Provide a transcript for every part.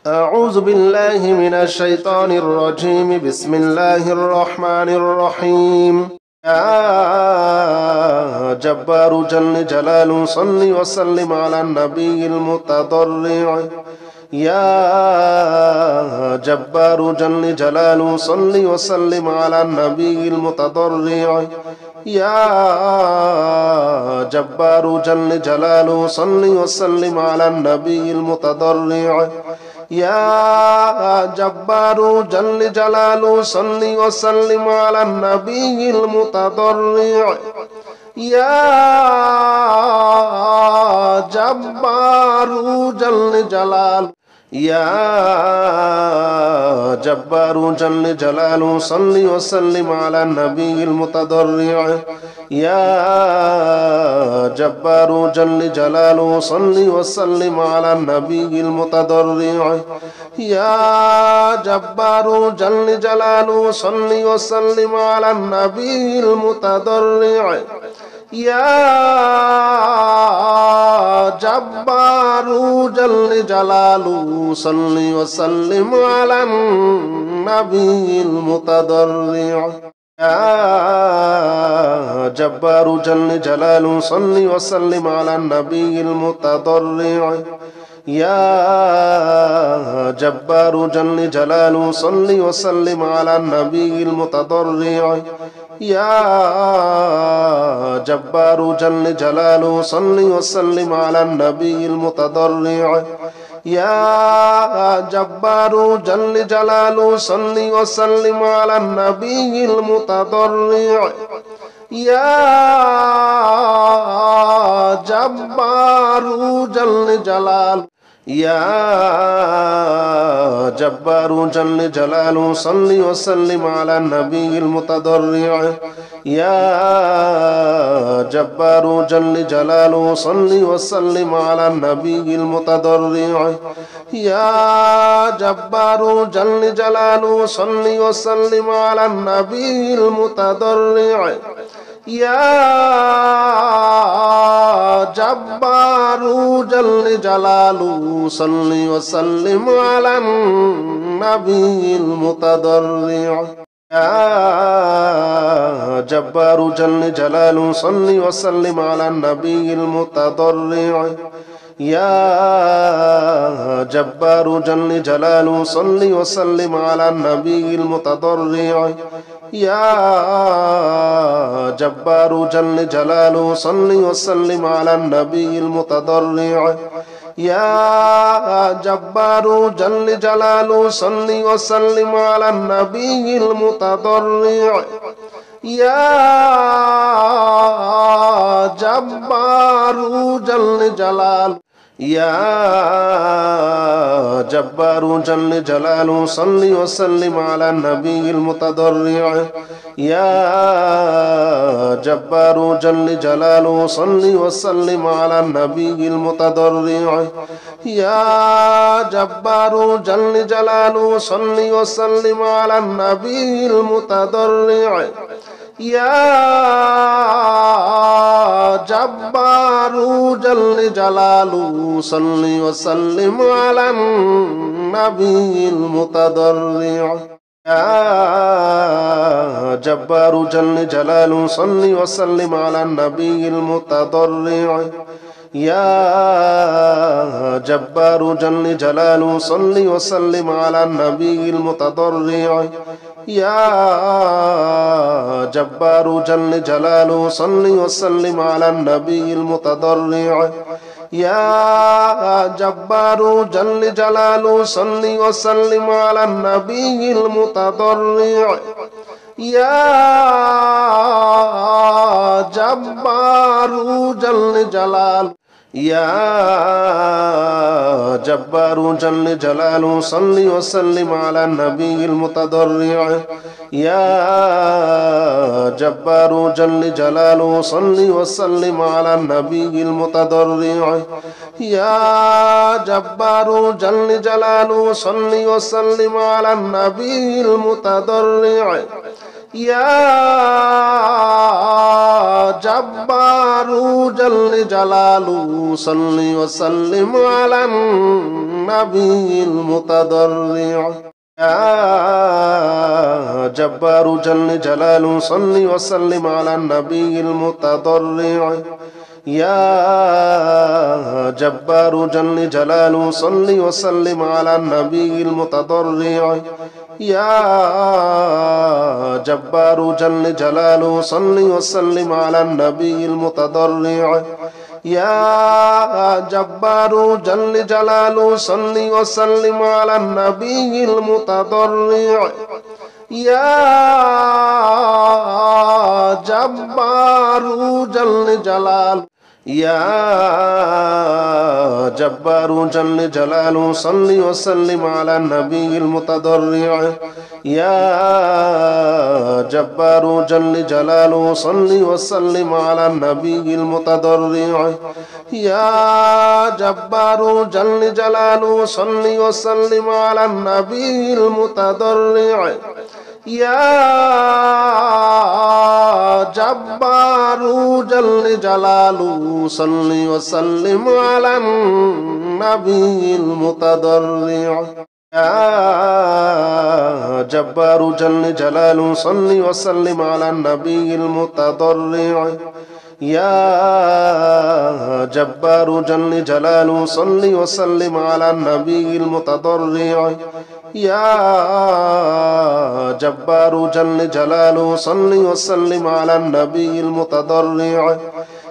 أعوذ بالله من الشيطان الرجيم بسم الله الرحمن الرحيم يا جبار جل جلاله صل وسلم على النبي المتضرع يا جبار جل جلاله صل وسلم على النبي المتضرع يا جبار جل جلاله صل وسلم على النبي المتضرع يا جبار جل جلاله صل وسلم على النبي المتضرع يا جبار جل جلاله يا جبار جل جلاله صل وسلم على النبي المتضرع يا جبار جل جلاله صل وسلم على النبي المتضرع يا جبار جل جلاله صل وسلم على النبي المتضرع يا جبار جل جلاله صل وسلم على النبي المتضرع يا جبار جل جلاله صل وسلم على النبي المتضرع يا جبار جل جلاله صل وسلم على النبي المتضرع يا جبار جل جلاله صل وسلم على النبي المتضرع يا جبار جل جلاله صل وسلم على النبي المتضرع يا جبار جل جلاله يا جبار جل جلاله صل وسلم على النبي المتضرع يا جبار جل جلاله صل وسلم على النبي المتضرع يا جبار جل جلاله صل وسلم على النبي المتضرع يا جبار جل جلاله صل وسلم على النبي المتضرع يا جبار جل جلاله صل وسلم على النبي المتضرع يا جبار جل جلاله صل وسلم على النبي المتضرع يا جبار جل جلاله صل وسلم على النبي المتضرع يا جبار جل جلاله صل وسلم على النبي المتضرع يا جبار جل جلاله يا جبار جل جلاله صل وسلم على النبي المتضرع يا جبار جل جلاله صل وسلم على النبي المتضرع يا جبار جل جلاله صل وسلم على النبي المتضرع يا جبار جل جلاله صل وسلم على النبي المتضرع يا جبار جل جلاله صل وسلم على النبي المتضرع يا جبار جل جلاله صل وسلم على النبي المتضرع يا جبار جل جلاله صل وسلم على النبي المتضرع يا جبار جل جلاله صل وسلم على النبي المتضرع يا جبار جل جلاله يا جبار جل جلاله صل وسلم على النبي المتضرع يا جبار جل جلاله صل وسلم على النبي المتضرع يا جبار جل جلاله صل وسلم على النبي المتضرع يا جبار جل جلاله صل وسلم على النبي المتضرع يا جبار جل جلاله صل وسلم على النبي المتضرع يا جبار جل جلاله صل وسلم على النبي المتضرع يا جبار جل جلاله صل وسلم على النبي المتضرع يا جبار جل جلاله صل وسلم على النبي المتضرع يا جبار جل جلاله يا جبار جل جلاله صل وسلم على النبي المتضرع يا جبار جل جلاله صل وسلم على النبي المتضرع يا جبار جل جلاله صل وسلم على النبي المتضرع يا جبار جل جلاله صل وسلم على النبي المتضرع يا جبار جل جلاله صل وسلم على النبي المتضرع يا جبار جل جلاله صل وسلم على النبي المتضرع يا جبار جل جلاله صل وسلم على النبي المتضرع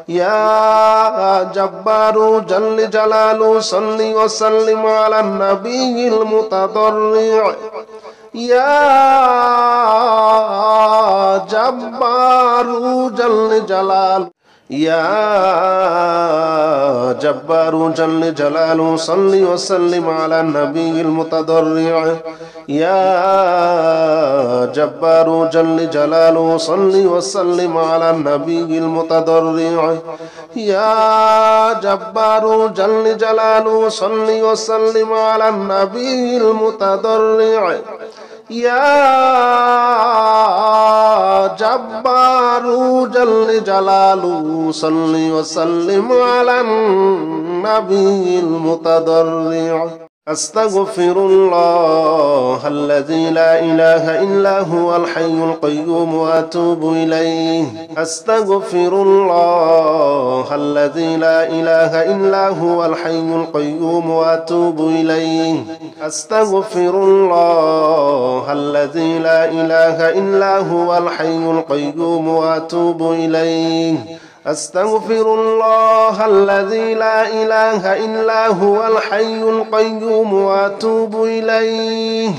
يا جبار جل جلاله صل وسلم على النبي المتضرع يا جبار جل جلاله يا جبار جل جلاله صل وسلم على النبي المتضرع يا جبار جل جلاله صل وسلم على النبي المتضرع يا جبار جل جلاله صل وسلم على النبي المتضرع يا جبار جل جلاله صل وسلم على النبي المتضرع أستغفر الله الذي لا إله إلا هو الحي القيوم وأتوب إليه أستغفر الله الذي لا إله إلا هو الحي القيوم وأتوب إليه أستغفر الله الذي لا إله إلا هو الحي القيوم وأتوب إليه أستغفر الله الذي لا إله إلا هو الحي القيوم وأتوب إليه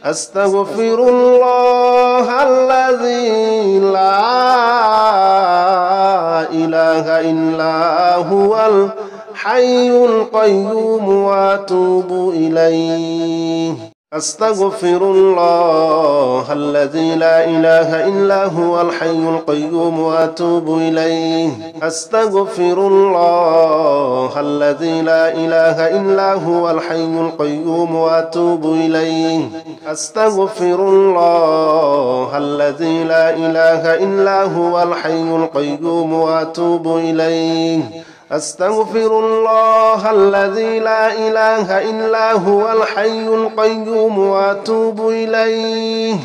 أستغفر الله الذي لا إله إلا هو الحي القيوم وأتوب إليه أستغفر الله الذي لا إله إلا هو الحي القيوم وأتوب إليه أستغفر الله الذي لا إله إلا هو الحي القيوم وأتوب إليه أستغفر الله الذي لا إله إلا هو الحي القيوم وأتوب إليه أستغفر الله الذي لا إله إلا هو الحي القيوم وأتوب إليه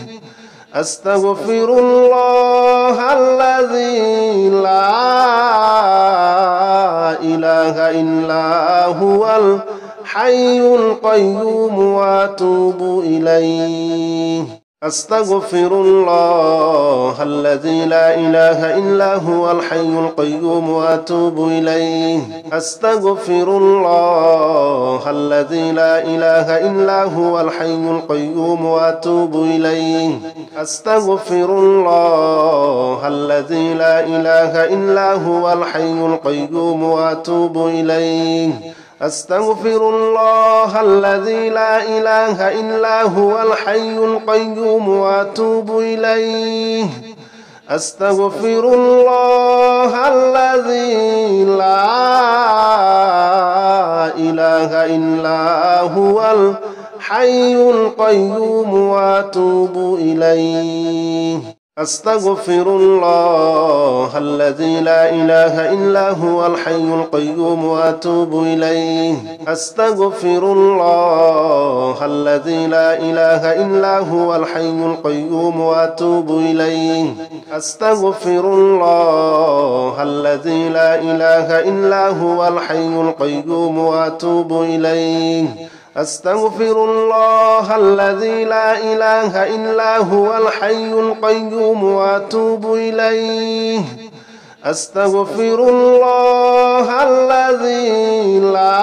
أستغفر الله الذي لا إله إلا هو الحي القيوم وأتوب إليه أستغفر الله الذي لا إله إلا هو الحي القيوم وأتوب إليه أستغفر الله الذي لا إله إلا هو الحي القيوم وأتوب إليه أستغفر الله الذي لا إله إلا هو الحي القيوم وأتوب إليه أستغفر الله الذي لا إله إلا هو الحي القيوم وأتوب إليه أستغفر الله الذي لا إله إلا هو الحي القيوم وأتوب إليه أستغفر الله الذي لا إله إلا هو الحي القيوم وأتوب إليه. أستغفر الله الذي لا إله إلا هو الحي القيوم وأتوب إليه. أستغفر الله الذي لا إله إلا هو الحي القيوم وأتوب إليه. أستغفر الله الذي لا إله إلا هو الحي القيوم وأتوب إليه. أستغفر الله الذي لا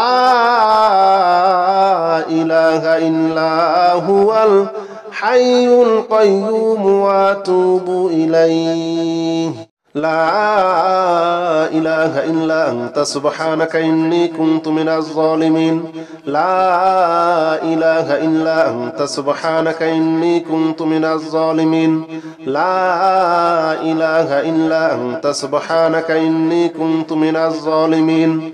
إله إلا هو الحي القيوم وأتوب إليه. لا إله إلا أنت سبحانك إني كنت من الظالمين. لا إله إلا أنت سبحانك إني كنت من الظالمين. لا إله إلا أنت سبحانك إني كنت من الظالمين.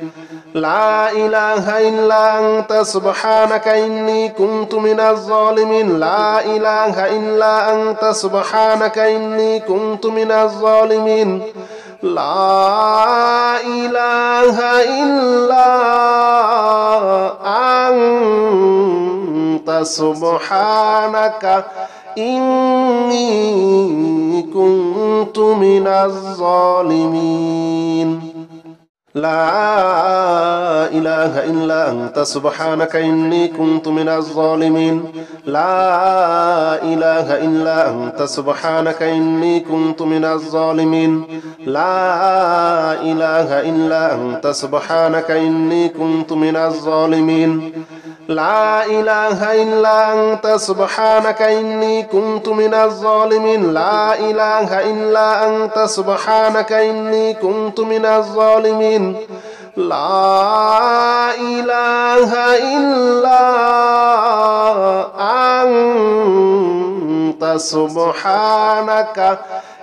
لا إله إلا أنت سبحانك إني كنت من الظالمين. لا إله إلا أنت سبحانك إني كنت من الظالمين. لا إله إلا أنت سبحانك إني كنت من الظالمين. لا إله إلا أنت سبحانك إني كنت من الظالمين. لا إله إلا أنت سبحانك إني كنت من الظالمين. لا إله إلا أنت سبحانك إني كنت من الظالمين. لا إله إلا أنت سبحانك إني كنت من الظالمين. لا إله إلا أنت سبحانك إني كنت من الظالمين. لا إله إلا أنت سبحانك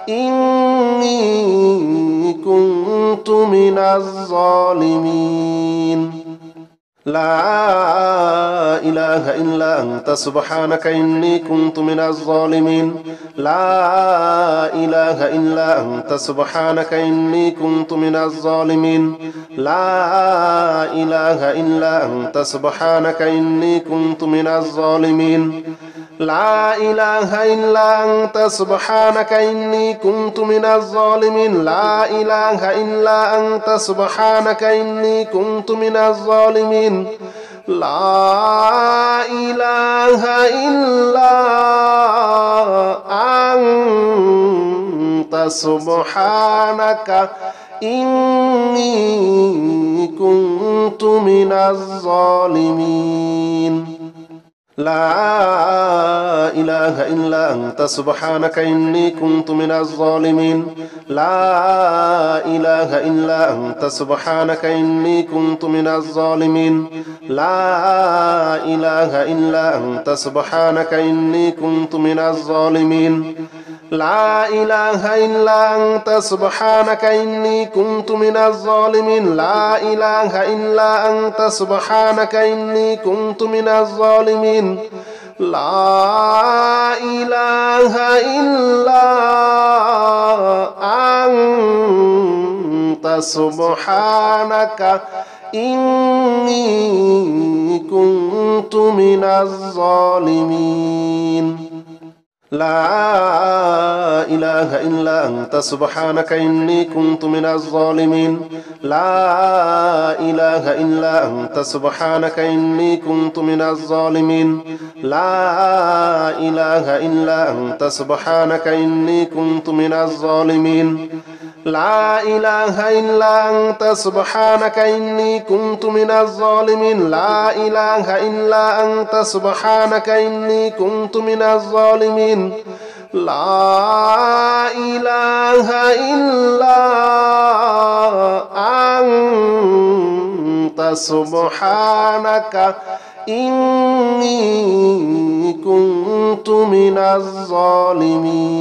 إني كنت من الظالمين. لا إله إلا أنت سبحانك إني كنت من الظالمين. لا إله إلا أنت سبحانك إني كنت من الظالمين. لا إله إلا أنت سبحانك إني كنت من الظالمين. لا إله إلا أنت سبحانك إني كنت من الظالمين. لا إله إلا أنت سبحانك إني كنت من الظالمين. لا إله إلا أنت سبحانك إني كنت من الظالمين. لا إله إلا أنت سبحانك إني كنت من الظالمين. لا إله إلا أنت سبحانك إني كنت من الظالمين. لا إله إلا أنت سبحانك إني كنت من الظالمين. لا إله إلا أنت سبحانك إني كنت من الظالمين. لا إله إلا أنت سبحانك إني كنت من الظالمين. لا إله إلا أنت سبحانك إني كنت من الظالمين. لا إله إلا أنت سبحانك إني كنت من الظالمين. لا إله إلا أنت سبحانك إني كنت من الظالمين. لا إله إلا أنت سبحانك إني كنت من الظالمين. لا إله إلا أنت سبحانك إني كنت من الظالمين. لا إله إلا أنت سبحانك إني كنت من الظالمين. لا إله إلا أنت سبحانك إني كنت من الظالمين.